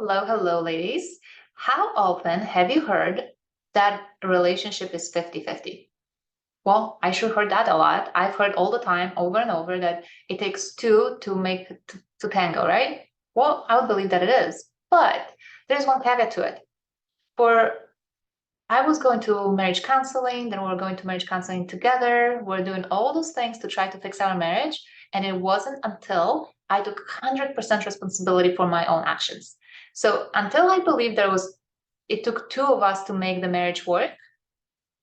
Hello, hello, ladies. How often have you heard that a relationship is 50-50? Well, I sure heard that a lot. I've heard all the time, over and over, that it takes two to make to tango, right? Well, I would believe that it is. But there's one caveat to it. For I was going to marriage counseling, then we were going to marriage counseling together. We're doing all those things to try to fix our marriage. And it wasn't until I took 100% responsibility for my own actions. So until I believe it took two of us to make the marriage work.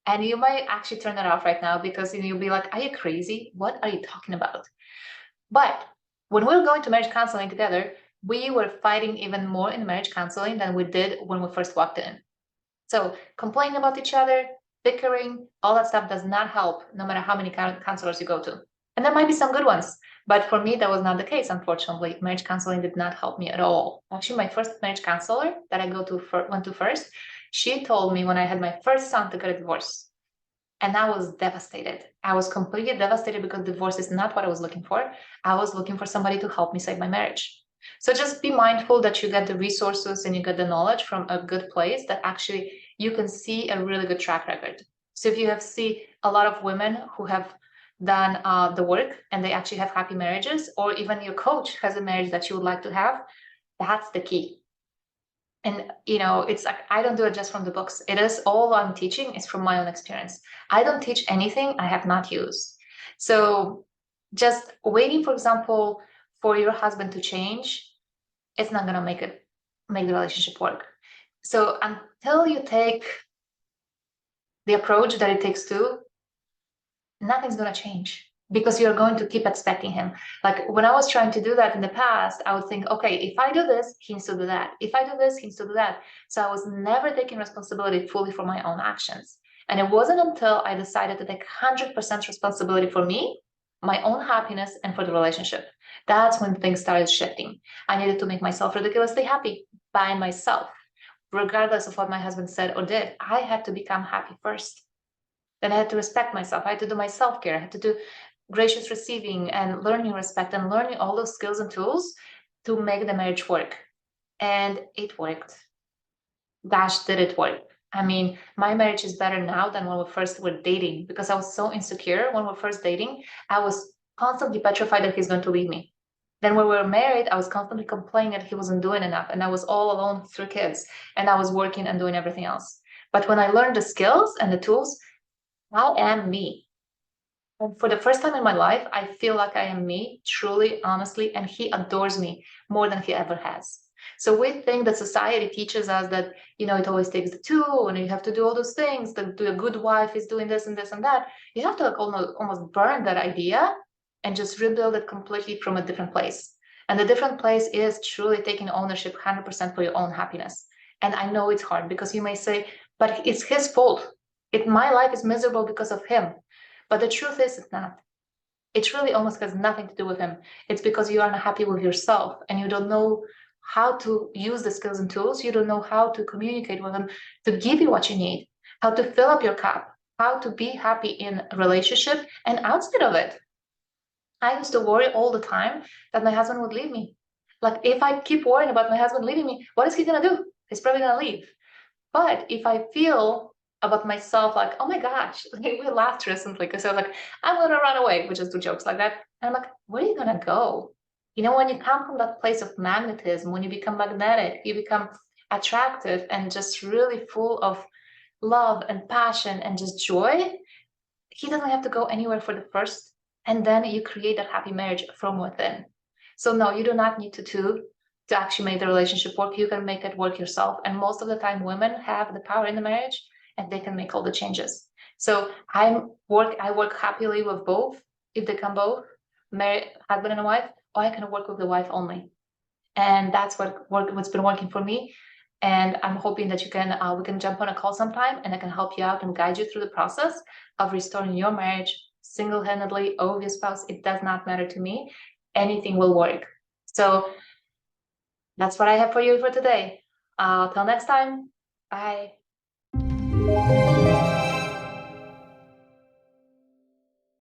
And you might actually turn that off right now because you'll be like, are you crazy? What are you talking about? But when we were going to marriage counseling together, we were fighting even more in marriage counseling than we did when we first walked in. So complaining about each other, bickering, all that stuff does not help, no matter how many counselors you go to. And there might be some good ones, but for me, that was not the case, unfortunately. Marriage counseling did not help me at all. Actually, my first marriage counselor that I went to first, she told me when I had my first son to get a divorce. And I was devastated. I was completely devastated because divorce is not what I was looking for. I was looking for somebody to help me save my marriage. So just be mindful that you get the resources and you get the knowledge from a good place that actually you can see a really good track record. So if you have seen a lot of women who have done the work and they actually have happy marriages, or even your coach has a marriage that you would like to have, that's the key. And it's like I don't do it just from the books. It is all I'm teaching is from my own experience. I don't teach anything I have not used. So just waiting, for example, for your husband to change, it's not gonna make the relationship work. So until you take the approach that it takes to, nothing's gonna change because you're going to keep expecting him. Like when I was trying to do that in the past, I would think, okay, if I do this, he needs to do that. If I do this, he needs to do that. So I was never taking responsibility fully for my own actions. And it wasn't until I decided to take 100% responsibility for me, my own happiness, and for the relationship. That's when things started shifting. I needed to make myself ridiculously happy by myself. Regardless of what my husband said or did, I had to become happy first. Then I had to respect myself. I had to do my self-care. I had to do gracious receiving and learning respect and learning all those skills and tools to make the marriage work. And it worked. Gosh, did it work. I mean, my marriage is better now than when we first were dating because I was so insecure when we were first dating. I was constantly petrified that he's going to leave me. Then when we were married, I was constantly complaining that he wasn't doing enough. And I was all alone with 3 kids. And I was working and doing everything else. But when I learned the skills and the tools, I am me. And for the first time in my life, I feel like I am me, truly, honestly, and he adores me more than he ever has. So we think that society teaches us that, it always takes the two, and you have to do all those things, that a good wife is doing this and this and that. You have to like almost burn that idea and just rebuild it completely from a different place. And the different place is truly taking ownership 100% for your own happiness. And I know it's hard because you may say, but it's his fault. My life is miserable because of him. But the truth is, it's not. It really almost has nothing to do with him. It's because you are not happy with yourself and you don't know how to use the skills and tools. You don't know how to communicate with him to give you what you need, how to fill up your cup, how to be happy in a relationship and outside of it. I used to worry all the time that my husband would leave me. Like if I keep worrying about my husband leaving me, what is he gonna do? He's probably gonna leave. But if I feel about myself like, oh my gosh, we laughed recently because I was like, I'm gonna run away, which is 2 jokes like that. And I'm like, where are you gonna go? When you come from that place of magnetism, when you become magnetic, you become attractive and just really full of love and passion and just joy. He doesn't have to go anywhere for the first, and then you create that happy marriage from within. So no, you do not need to actually make the relationship work. You can make it work yourself. And most of the time, women have the power in the marriage and they can make all the changes. So I work happily with both, if they come both, married husband and a wife, or I can work with the wife only. And that's what's been working for me. And I'm hoping that we can jump on a call sometime and I can help you out and guide you through the process of restoring your marriage single-handedly or with your spouse. It does not matter to me. Anything will work. So that's what I have for you for today. Till next time. Bye.